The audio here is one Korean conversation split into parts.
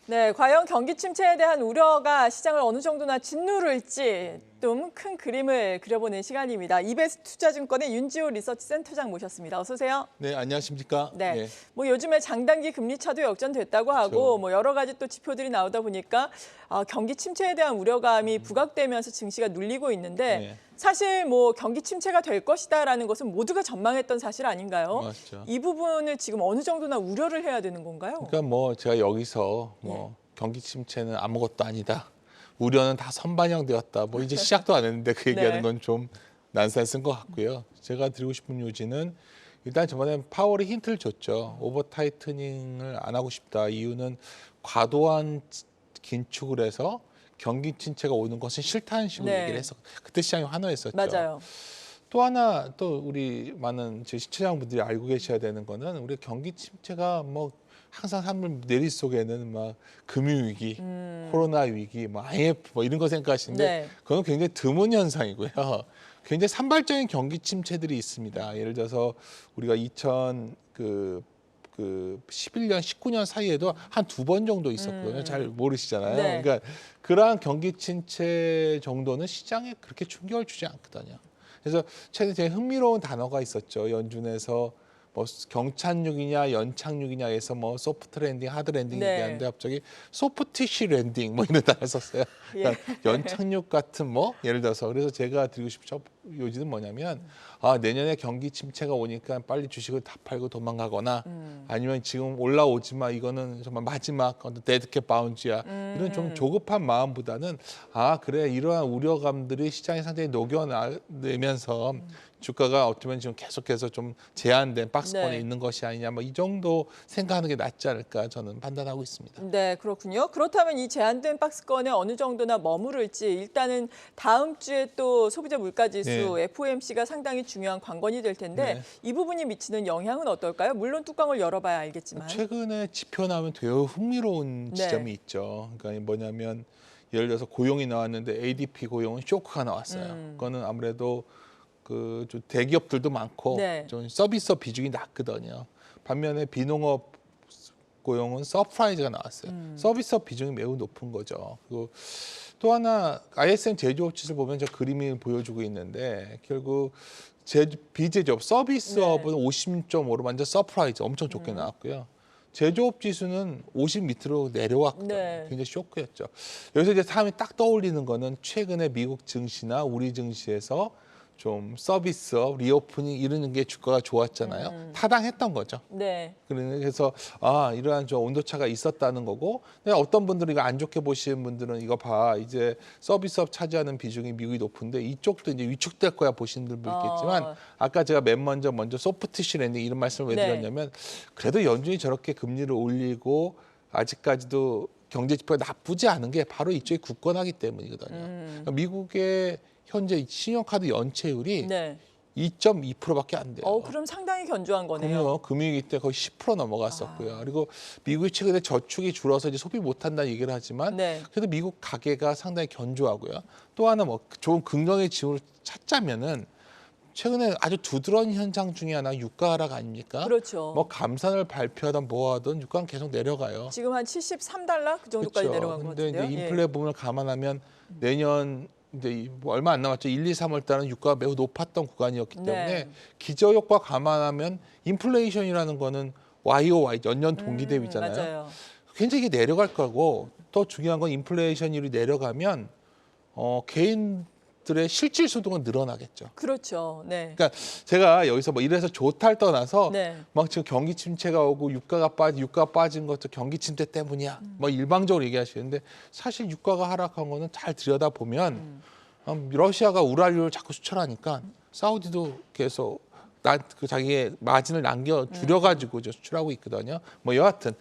네, 과연 경기 침체에 대한 우려가 시장을 어느 정도나 짓누를지 좀 큰 그림을 그려보는 시간입니다. 이베스트투자증권의 윤지호 리서치 센터장 모셨습니다. 어서 오세요. 네, 안녕하십니까? 네, 예, 뭐 요즘에 장단기 금리 차도 역전됐다고 하고 그렇죠. 뭐 여러 가지 또 지표들이 나오다 보니까 경기 침체에 대한 우려감이 부각되면서 증시가 눌리고 있는데 네. 사실 뭐 경기 침체가 될 것이다라는 것은 모두가 전망했던 사실 아닌가요? 맞죠. 이 부분을 지금 어느 정도나 우려를 해야 되는 건가요? 그러니까 뭐 제가 여기서 뭐 경기 침체는 아무것도 아니다. 우려는 다 선반영되었다. 뭐 이제 시작도 안 했는데 그 얘기하는 네. 건 좀 난센스인 것 같고요. 제가 드리고 싶은 요지는 일단 저번에 파월이 힌트를 줬죠. 오버 타이트닝을 안 하고 싶다. 이유는 과도한 긴축을 해서 경기 침체가 오는 것은 싫다는 식으로 네. 얘기를 해서 그때 시장이 환호했었죠. 맞아요. 또 하나 또 우리 많은 제 시청자분들이 알고 계셔야 되는 거는 우리 경기 침체가 뭐 항상 사람들 머릿속에는 막 금융위기, 코로나 위기, 뭐 IMF 뭐 이런 거 생각하시는데 네. 그건 굉장히 드문 현상이고요. 굉장히 산발적인 경기 침체들이 있습니다. 예를 들어서 우리가 11년, 19년 사이에도 한 두 번 정도 있었거든요. 잘 모르시잖아요. 네. 그러니까 그러한 경기 침체 정도는 시장에 그렇게 충격을 주지 않거든요. 그래서 최근에 되게 흥미로운 단어가 있었죠. 연준에서 뭐 경착륙이냐 연착륙이냐에서 뭐 소프트 랜딩, 하드 랜딩 네. 얘기하는데 갑자기 소프티시 랜딩 뭐 이런 단어 썼어요. 예. 그러니까 연착륙 같은 뭐 예를 들어서 그래서 제가 드리고 싶은 첫 요지는 뭐냐면 내년에 경기 침체가 오니까 빨리 주식을 다 팔고 도망가거나 아니면 지금 올라오지만 이거는 정말 마지막 데드캣 바운지야 이런 좀 조급한 마음보다는 그래 이러한 우려감들이 시장에 상당히 녹여내면서 주가가 어쩌면 지금 계속해서 좀 제한된 박스권에 네. 있는 것이 아니냐 뭐 이 정도 생각하는 게 낫지 않을까 저는 판단하고 있습니다. 네, 그렇군요. 그렇다면 이 제한된 박스권에 어느 정도나 머무를지 일단은 다음 주에 또 소비자 물가지수 네. FOMC가 상당히 중요한 관건이 될 텐데 네. 이 부분이 미치는 영향은 어떨까요? 물론 뚜껑을 열어봐야 알겠지만. 최근에 지표 나오면 되게 흥미로운 네. 지점이 있죠. 그러니까 뭐냐면 예를 들어서 고용이 나왔는데 ADP 고용은 쇼크가 나왔어요. 그거는 아무래도 좀 대기업들도 많고 네. 좀 서비스업 비중이 낮거든요. 반면에 비농업 고용은 서프라이즈가 나왔어요. 서비스업 비중이 매우 높은 거죠. 그리고 또 하나 ISM 제조업 지수를 보면 저 그림이 보여주고 있는데 결국 비제조업 서비스업은 50.5로 완전 서프라이즈 엄청 좋게 나왔고요. 제조업 지수는 50 밑으로 내려왔거든요. 네. 굉장히 쇼크였죠. 여기서 이제 사람이 딱 떠올리는 거는 최근에 미국 증시나 우리 증시에서 좀 서비스업, 리오프닝 이런 게 주가가 좋았잖아요. 타당했던 거죠. 네. 그래서 이러한 좀 온도차가 있었다는 거고 근데 어떤 분들은 이거 안 좋게 보시는 분들은 이거 봐 이제 서비스업 차지하는 비중이 미국이 높은데 이쪽도 이제 위축될 거야 보시는 분도 있겠지만 아까 제가 맨 먼저 소프티시 랜딩 이런 말씀을 왜 네. 드렸냐면 그래도 연준이 저렇게 금리를 올리고 아직까지도 경제 지표가 나쁘지 않은 게 바로 이쪽이 굳건하기 때문이거든요. 그러니까 미국의 현재 신용카드 연체율이 네. 2.2%밖에 안 돼요. 그럼 상당히 견조한 거네요. 그럼요. 금융위기 때 거의 10% 넘어갔었고요. 그리고 미국이 최근에 저축이 줄어서 이제 소비 못한다는 얘기를 하지만 네. 그래도 미국 가계가 상당히 견조하고요. 또 하나 뭐 좋은 긍정의 징후를 찾자면은 최근에 아주 두드러진 현상 중에 하나 유가 하락 아닙니까? 그렇죠. 뭐 감산을 발표하든 뭐 하든 유가는 계속 내려가요. 지금 한 73달러 그 정도까지 내려간 것 근데 같은데요. 이제 인플레 부분을 감안하면 내년 이제 뭐 얼마 안 남았죠. 1, 2, 3월 달은 유가가 매우 높았던 구간이었기 때문에 네. 기저효과 감안하면 인플레이션이라는 거는 YOY 연년 동기 대비잖아요. 맞아요. 굉장히 이게 내려갈 거고 또 중요한 건 인플레이션율이 내려가면 개인들의 실질 소득은 늘어나겠죠. 그렇죠. 네. 그러니까 제가 여기서 뭐 이래서 좋다를 떠나서 네. 막 지금 경기 침체가 오고 유가 빠진 것도 경기 침체 때문이야. 뭐 일방적으로 얘기하시는데 사실 유가가 하락한 거는 잘 들여다 보면 러시아가 우랄유를 자꾸 수출하니까 사우디도 계속 자기의 마진을 남겨 줄여가지고 수출하고 있거든요. 뭐 여하튼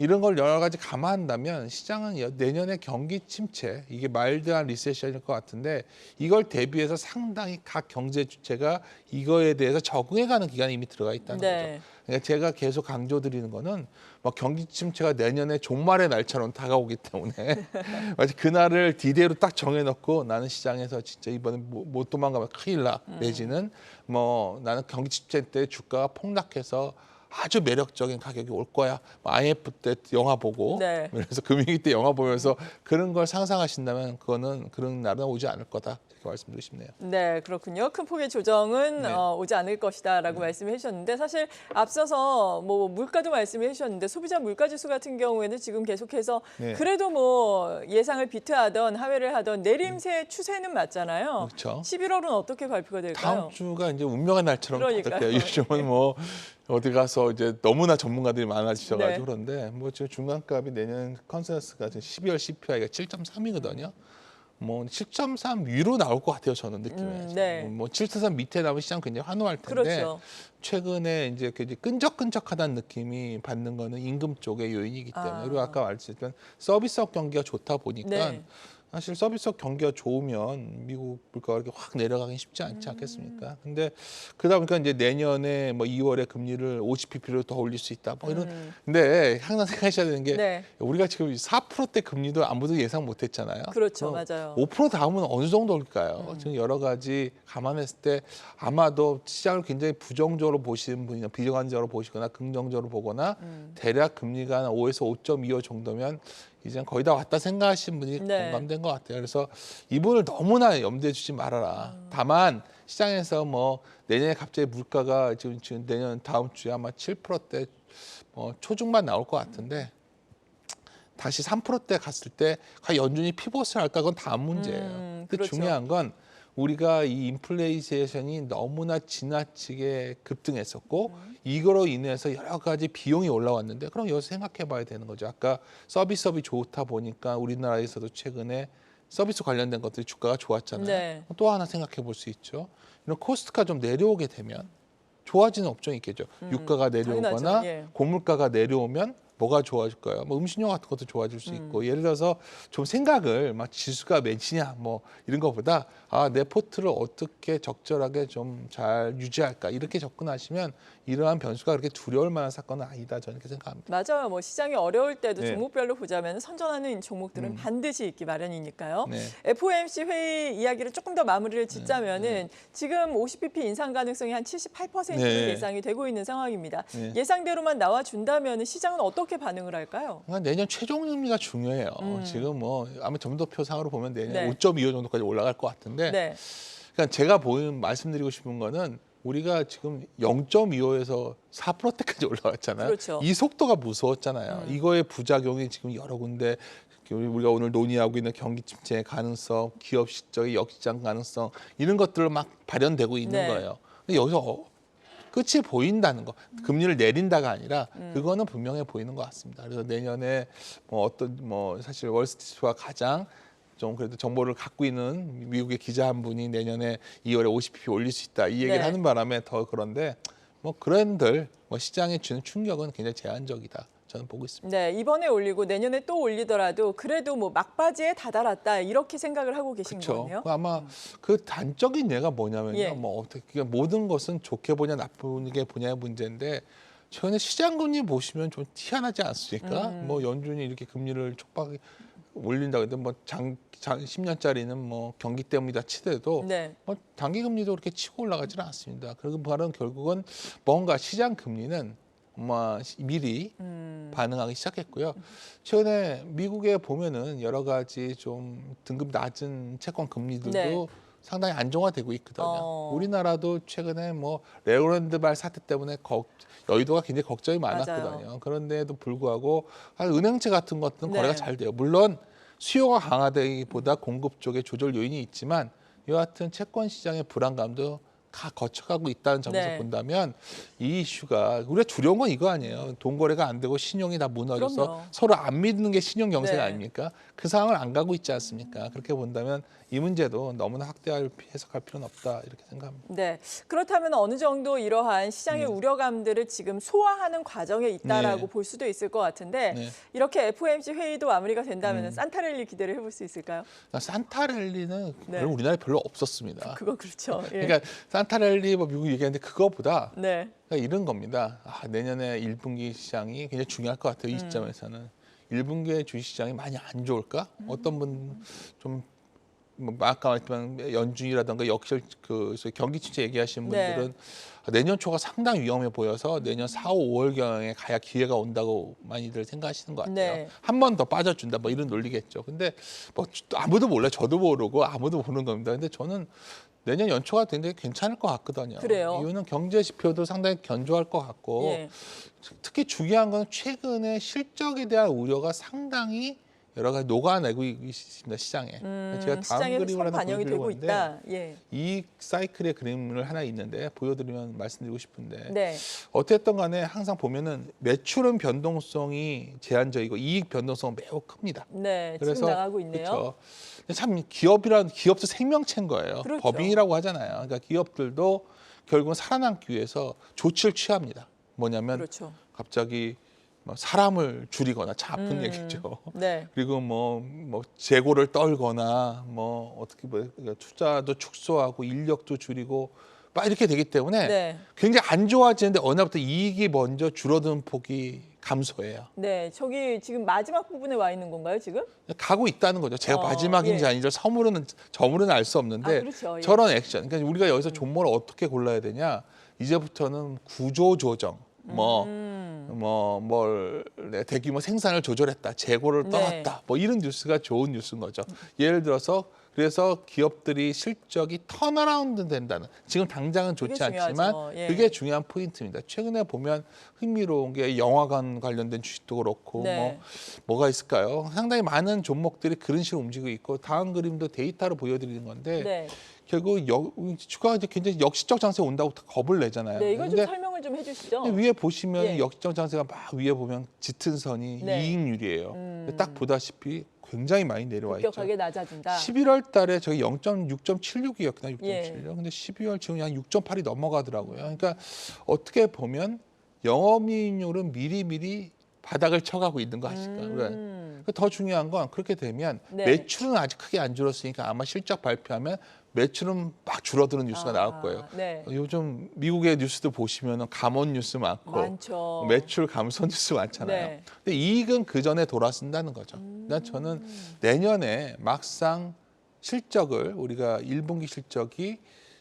이런 걸 여러 가지 감안한다면 시장은 내년에 경기 침체, 이게 마일드한 리세션일 것 같은데 이걸 대비해서 상당히 각 경제 주체가 이거에 대해서 적응해가는 기간이 이미 들어가 있다는 네. 거죠. 그러니까 제가 계속 강조드리는 거는 뭐 경기 침체가 내년에 종말의 날처럼 다가오기 때문에 마치 그날을 디데이로 딱 정해놓고 나는 시장에서 진짜 이번에 못 도망가면 큰일 나. 내지는 뭐 나는 경기 침체 때 주가가 폭락해서 아주 매력적인 가격이 올 거야. IMF 때 영화 보고 네. 그래서 금융위기 때 영화 보면서 그런 걸 상상하신다면 그거는 그런 날은 오지 않을 거다. 이렇게 말씀드리고 싶네요. 네, 그렇군요. 큰 폭의 조정은 네. 오지 않을 것이다라고 말씀해 주셨는데 사실 앞서서 뭐 물가도 말씀해 주셨는데 소비자 물가지수 같은 경우에는 지금 계속해서 네. 그래도 뭐 예상을 비트하던 하회를 하던 내림세 추세는 맞잖아요. 그렇죠. 11월은 어떻게 발표가 될까요? 다음 주가 이제 운명의 날처럼 그러니까요. 다들 돼요. 요즘은 뭐 어디 가서 이제 너무나 전문가들이 많아지셔가지고 네. 그런데 뭐 지금 중간값이 내년 컨센서스가 지금 12월 CPI가 7.3이거든요. 뭐 7.3 위로 나올 것 같아요. 저는 느낌에. 네. 뭐 7.3 밑에 나오면 시장 굉장히 환호할 텐데 그렇죠. 최근에 이제 끈적끈적하다는 느낌이 받는 거는 임금 쪽의 요인이기 때문에 그리고 아까 말씀드렸지만 서비스업 경기가 좋다 보니까 네. 사실 서비스업 경기가 좋으면 미국 물가가 이렇게 확 내려가긴 쉽지 않지 않겠습니까? 근데 그러다 보니까 이제 내년에 뭐 2월에 금리를 50bp로 더 올릴 수 있다. 뭐 이런. 근데 항상 생각하셔야 되는 게 네. 우리가 지금 4%대 금리도 아무도 예상 못 했잖아요. 그렇죠. 맞아요. 5% 다음은 어느 정도 올까요? 지금 여러 가지 감안했을 때 아마도 시장을 굉장히 부정적으로 보시는 분이나 비정상적으로 보시거나 긍정적으로 보거나 대략 금리가 한 5에서 5.25 정도면 이제 거의 다 왔다 생각하시는 분이 네. 공감된 것 같아요. 그래서 이분을 너무나 염두에 두지 말아라. 다만 시장에서 뭐 내년에 갑자기 물가가 지금 내년 다음 주에 아마 7%대 초중반 나올 것 같은데 다시 3%대 갔을 때 과연 연준이 피봇을 할까 그건 다음 문제예요. 근데 그렇죠. 중요한 건 우리가 이 인플레이션이 너무나 지나치게 급등했었고 이거로 인해서 여러 가지 비용이 올라왔는데 그럼 여기서 생각해 봐야 되는 거죠. 아까 서비스업이 좋다 보니까 우리나라에서도 최근에 서비스 관련된 것들이 주가가 좋았잖아요. 네. 또 하나 생각해 볼 수 있죠. 이런 코스트가 좀 내려오게 되면 좋아지는 업종이 있겠죠. 유가가 내려오거나 당연하죠. 예. 고물가가 내려오면 뭐가 좋아질까요? 뭐 음식료 같은 것도 좋아질 수 있고 예를 들어서 좀 생각을 막 지수가 몇이냐 뭐 이런 것보다 내 포트를 어떻게 적절하게 좀 잘 유지할까 이렇게 접근하시면 이러한 변수가 그렇게 두려울 만한 사건은 아니다 저는 이렇게 생각합니다. 맞아요. 뭐 시장이 어려울 때도 네. 종목별로 보자면 선전하는 종목들은 반드시 있기 마련이니까요. 네. FOMC 회의 이야기를 조금 더 마무리를 짓자면은 지금 50bp 인상 가능성이 한 78% 네. 예상이 되고 있는 상황입니다. 네. 예상대로만 나와준다면 시장은 어떻게 반응을 할까요? 그러니까 내년 최종금리가 중요해요. 지금 뭐 아마 점도표 상으로 보면 내년 네. 5.25 정도까지 올라갈 것 같은데 네. 그러니까 제가 말씀드리고 싶은 거는 우리가 지금 0.25에서 4%대까지 올라왔잖아요. 그렇죠. 이 속도가 무서웠잖아요. 이거의 부작용이 지금 여러 군데 우리가 오늘 논의하고 있는 경기 침체의 가능성, 기업 실적의 역시장 가능성 이런 것들로 막 발현되고 있는 네. 거예요. 근데 여기서 끝이 보인다는 거, 금리를 내린다가 아니라 그거는 분명해 보이는 것 같습니다. 그래서 내년에 사실 월스트리트가 가장 좀 그래도 정보를 갖고 있는 미국의 기자 한 분이 내년에 2월에 50bp 올릴 수 있다 이 얘기를 네. 하는 바람에 더 그런데 뭐 그랜들 시장에 주는 충격은 굉장히 제한적이다. 저는 보고 있습니다. 네, 이번에 올리고 내년에 또 올리더라도 그래도 뭐 막바지에 다다랐다 이렇게 생각을 하고 계신 그렇죠. 거네요. 아마 그 단적인 예가 뭐냐면요. 예. 뭐 어떻게 모든 것은 좋게 보냐 나쁘게 보냐의 문제인데 최근에 시장 금리 보시면 좀 희한하지 않습니까? 뭐 연준이 이렇게 금리를 촉박 올린다고 해도 뭐 10년짜리는 뭐 경기 때문이다 치더라도 네. 뭐 단기 금리도 그렇게 치고 올라가지는 않습니다. 그리고 바로 결국은 뭔가 시장 금리는 미리 반응하기 시작했고요. 최근에 미국에 보면은 여러 가지 좀 등급 낮은 채권 금리들도 네. 상당히 안정화되고 있거든요. 어. 우리나라도 최근에 레고랜드발 사태 때문에 여의도가 굉장히 걱정이 맞아요. 많았거든요. 그런데도 불구하고 은행채 같은 것들은 네. 거래가 잘 돼요. 물론 수요가 강화되기보다 공급 쪽에 조절 요인이 있지만 여하튼 채권 시장의 불안감도 거쳐가고 있다는 점에서 네. 본다면 이 이슈가 우리가 두려운 건 이거 아니에요. 돈 거래가 안 되고 신용이 다 무너져서 그럼요. 서로 안 믿는 게 신용 경색 네. 아닙니까? 그 상황을 안 가고 있지 않습니까? 그렇게 본다면 이 문제도 너무나 해석할 필요는 없다 이렇게 생각합니다. 네, 그렇다면 어느 정도 이러한 시장의 우려감들을 지금 소화하는 과정에 있다라고 네. 볼 수도 있을 것 같은데 네. 이렇게 FOMC 회의도 마무리가 된다면 산타랠리 기대를 해볼 수 있을까요? 산타랠리는 네. 우리나라에 별로 없었습니다. 그거 그렇죠. 예. 그러니까 산타랠리 미국 얘기하는데 그거보다 네, 그러니까 이런 겁니다. 내년에 1분기 시장이 굉장히 중요할 것 같아요. 이 시점에서는. 1분기에 주식시장이 많이 안 좋을까? 어떤 분 좀 뭐 아까 말했지만 연준이라든가 역시 그 경기 침체 얘기하시는 네. 분들은 내년 초가 상당히 위험해 보여서 내년 4, 5월 경에 가야 기회가 온다고 많이들 생각하시는 것 같아요. 네. 한 번 더 빠져준다 뭐 이런 논리겠죠. 근데 뭐 아무도 몰라요. 저도 모르고 아무도 모르는 겁니다. 근데 저는 내년 연초가 굉장히 괜찮을 것 같거든요. 그래요? 이유는 경제 지표도 상당히 견조할 것 같고 예. 특히 중요한 건 최근에 실적에 대한 우려가 상당히 여러 가지 녹아내고 있습니다. 시장에. 제가 다음 시장에 그림을 하나 반영이 보여드리고 되고 있는데 있다. 예. 이익 사이클의 그림을 하나 있는데 보여드리면 말씀드리고 싶은데 네. 어쨌든 간에 항상 보면은 매출은 변동성이 제한적이고 이익 변동성은 매우 큽니다. 네. 지금 그래서 나가고 있네요. 그렇죠. 참 기업도 생명체인 거예요. 그렇죠. 법인이라고 하잖아요. 그러니까 기업들도 결국은 살아남기 위해서 조치를 취합니다. 뭐냐면 그렇죠. 갑자기 뭐 사람을 줄이거나 참 아픈 얘기죠. 네. 그리고 뭐 재고를 떨거나 뭐 어떻게 그러니까 투자도 축소하고 인력도 줄이고 막 이렇게 되기 때문에 네. 굉장히 안 좋아지는데 어느 날부터 이익이 먼저 줄어드는 폭이 감소해요. 네. 저기 지금 마지막 부분에 와 있는 건가요, 지금? 가고 있다는 거죠. 제가 어, 마지막인지 예. 아닌지 저물은 알 수 없는데 아, 그렇죠. 예. 저런 액션. 그러니까 우리가 여기서 종목을 어떻게 골라야 되냐? 이제부터는 구조 조정, 대규모 생산을 조절했다, 재고를 떨었다, 네. 뭐 이런 뉴스가 좋은 뉴스인 거죠. 예를 들어서 그래서 기업들이 실적이 턴어라운드 된다는 지금 당장은 좋지 그게 않지만 중요하죠. 예. 그게 중요한 포인트입니다. 최근에 보면 흥미로운 게 영화관 관련된 주식도 그렇고 네. 뭐가 있을까요? 상당히 많은 종목들이 그런 식으로 움직이고 있고 다음 그림도 데이터로 보여드리는 건데 네. 결국 주가가 이제 굉장히 역시적 장세 온다고 다 겁을 내잖아요. 네, 이걸 좀 근데 설명을 좀 해주시죠. 위에 보시면 예. 역시적 장세가 막 위에 보면 짙은 선이 네. 이익률이에요. 딱 보다시피 굉장히 많이 내려와 있죠. 급격하게 낮아진다. 11월 달에 저기 6.76이었구나. 6.76. 예. 근데 12월 지금 한 6.8이 넘어가더라고요. 그러니까 어떻게 보면 영업이익률은 미리미리 바닥을 쳐가고 있는 거 아실까? 더 중요한 건 그렇게 되면 네. 매출은 아직 크게 안 줄었으니까 아마 실적 발표하면 매출은 막 줄어드는 뉴스가 나올 거예요. 네. 요즘 미국의 뉴스도 보시면 감원 뉴스 많고 많죠. 매출 감소 뉴스 많잖아요. 네. 근데 이익은 그 전에 돌아선다는 거죠. 그러니까 저는 내년에 막상 실적을 우리가 1분기 실적이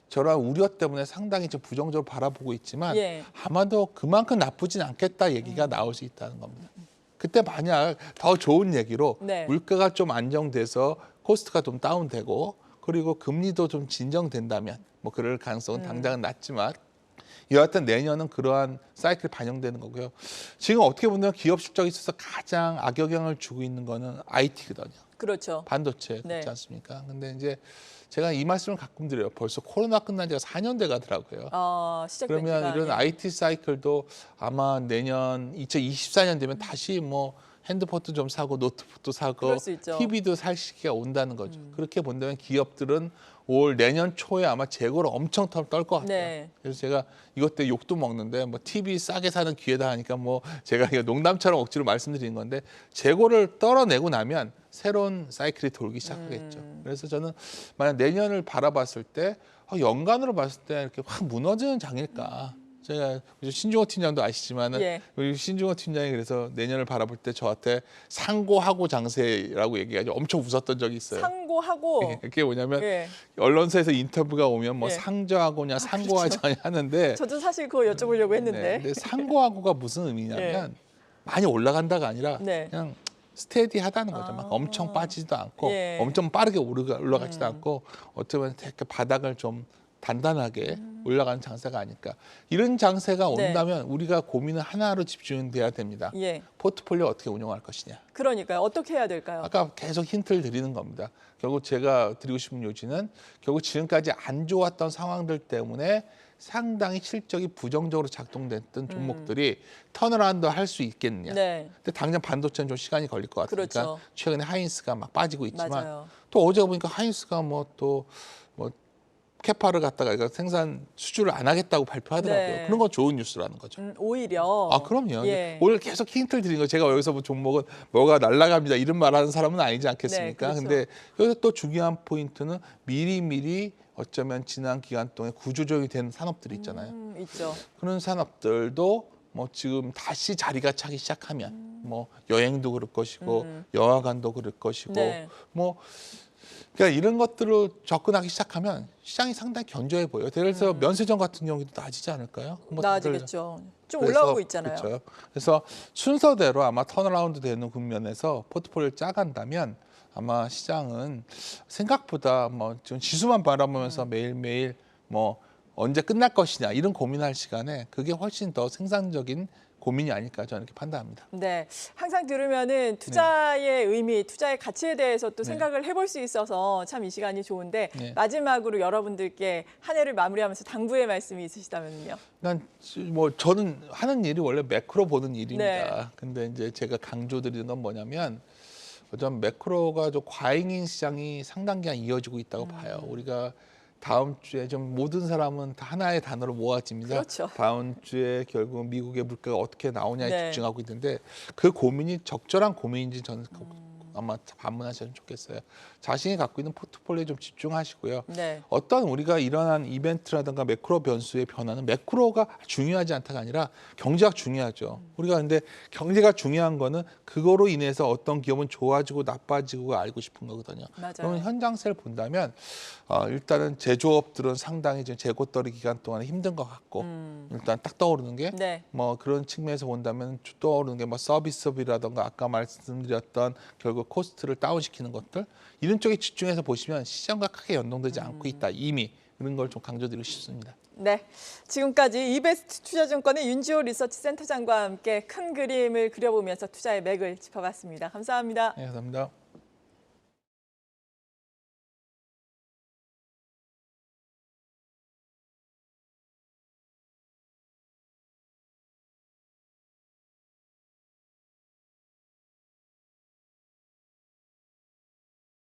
저런 우려 때문에 상당히 좀 부정적으로 바라보고 있지만 예. 아마도 그만큼 나쁘진 않겠다 얘기가 나올 수 있다는 겁니다. 그때 만약 더 좋은 얘기로 네. 물가가 좀 안정돼서 코스트가 좀 다운되고 그리고 금리도 좀 진정된다면 뭐 그럴 가능성은 당장은 낮지만 여하튼 내년은 그러한 사이클 반영되는 거고요. 지금 어떻게 보면 기업 실적에 있어서 가장 악영향을 주고 있는 거는 IT거든요. 그렇죠. 반도체 네. 그렇지 않습니까? 근데 이제 제가 이 말씀을 가끔 드려요. 벌써 코로나 끝난 지가 4년 돼 가더라고요. 시작된 그러면 지가, 이런 예. IT 사이클도 아마 내년 2024년 되면 다시 뭐 핸드폰도 좀 사고 노트북도 사고 그럴 수 있죠. TV도 살 시기가 온다는 거죠. 그렇게 본다면 기업들은 올 내년 초에 아마 재고를 엄청 떨 것 같아요. 네. 그래서 제가 이것 때문에 욕도 먹는데 뭐 TV 싸게 사는 기회다 하니까 뭐 제가 이거 농담처럼 억지로 말씀드리는 건데 재고를 떨어내고 나면 새로운 사이클이 돌기 시작하겠죠. 그래서 저는 만약 내년을 바라봤을 때 연간으로 봤을 때 이렇게 확 무너지는 장일까. 제가 신중호 팀장도 아시지만은 예. 우리 신중호 팀장이 그래서 내년을 바라볼 때 저한테 상고하고 장세라고 얘기하죠. 엄청 웃었던 적이 있어요. 상고하고 그게 뭐냐면 예. 언론사에서 인터뷰가 오면 뭐 예. 상저하고냐 상고하자냐 하는데 저도 사실 그거 여쭤보려고 했는데. 네, 근데 상고하고가 무슨 의미냐면 많이 올라간다가 아니라 네. 그냥 스테디하다는 거죠. 막 엄청 빠지지도 않고 예. 엄청 빠르게 올라가지도 않고 어떻게 보면 되게 바닥을 좀 단단하게 올라가는 장세가 아닐까. 이런 장세가 네. 온다면 우리가 고민은 하나로 집중돼야 됩니다. 예. 포트폴리오 어떻게 운영할 것이냐. 그러니까요. 어떻게 해야 될까요? 아까 계속 힌트를 드리는 겁니다. 결국 제가 드리고 싶은 요지는 결국 지금까지 안 좋았던 상황들 때문에 상당히 실적이 부정적으로 작동됐던 종목들이 턴어라운드 할 수 있겠느냐. 네. 근데 당장 반도체는 좀 시간이 걸릴 것 같으니까 그렇죠. 최근에 하이닉스가 막 빠지고 있지만 맞아요. 또 어제 보니까 하이닉스가 뭐 캐파를 갖다가 생산 수주를 안 하겠다고 발표하더라고요. 네. 그런 건 좋은 뉴스라는 거죠. 오히려. 아, 그럼요. 예. 오늘 계속 힌트를 드린 거 제가 여기서 뭐 종목은 뭐가 날아갑니다 이런 말하는 사람은 아니지 않겠습니까? 네, 그렇죠. 근데 여기서 또 중요한 포인트는 미리미리 어쩌면 지난 기간 동안 구조조정이 된 산업들이 있잖아요. 있죠. 그런 산업들도 뭐 지금 다시 자리가 차기 시작하면 뭐 여행도 그럴 것이고 영화관도 그럴 것이고 네. 뭐 그러니까 이런 것들로 접근하기 시작하면 시장이 상당히 견조해 보여요. 예를 들어서 면세점 같은 경우도 나아지지 않을까요? 뭐 다들 나아지겠죠. 좀 그래서 올라오고 있잖아요. 그렇죠. 그래서 순서대로 아마 턴어라운드 되는 국면에서 포트폴리오를 짜간다면 아마 시장은 생각보다 뭐 지금 지수만 바라보면서 매일매일 뭐 언제 끝날 것이냐 이런 고민할 시간에 그게 훨씬 더 생산적인 고민이 아닐까 저는 이렇게 판단합니다. 네, 항상 들으면은 투자의 의미, 투자의 가치에 대해서 또 생각을 해볼 수 있어서 참 이 시간이 좋은데 네. 마지막으로 여러분들께 한 해를 마무리하면서 당부의 말씀이 있으시다면요. 뭐 저는 하는 일이 원래 매크로 보는 일입니다. 네. 근데 이제 제가 강조드리는 건 뭐냐면 좀 매크로가 좀 과잉인 시장이 상당 기간 이어지고 있다고 봐요. 우리가 다음 주에 좀 모든 사람은 다 하나의 단어로 모아집니다. 그렇죠. 다음 주에 결국 미국의 물가가 어떻게 나오냐에 네. 집중하고 있는데 그 고민이 적절한 고민인지 저는 아마 반문하셨으면 좋겠어요. 자신이 갖고 있는 포트폴리오에 좀 집중하시고요. 네. 어떤 우리가 일어난 이벤트라든가 매크로 변수의 변화는 매크로가 중요하지 않다가 아니라 경제가 중요하죠. 우리가 근데 경제가 중요한 거는 그거로 인해서 어떤 기업은 좋아지고 나빠지고가 알고 싶은 거거든요. 맞아요. 그러면 현장세를 본다면 일단은 제조업들은 상당히 지금 재고떨이 기간 동안에 힘든 것 같고 일단 딱 떠오르는 게 네. 뭐 그런 측면에서 본다면 떠오르는 게 뭐 서비스업이라든가 아까 말씀드렸던 결국 코스트를 다운시키는 것들 이런 쪽에 집중해서 보시면 시장과 크게 연동되지 않고 있다 이미 그런 걸 좀 강조드리고 싶습니다. 네, 지금까지 이베스트 투자증권의 윤지호 리서치 센터장과 함께 큰 그림을 그려보면서 투자의 맥을 짚어봤습니다. 감사합니다. 네, 감사합니다.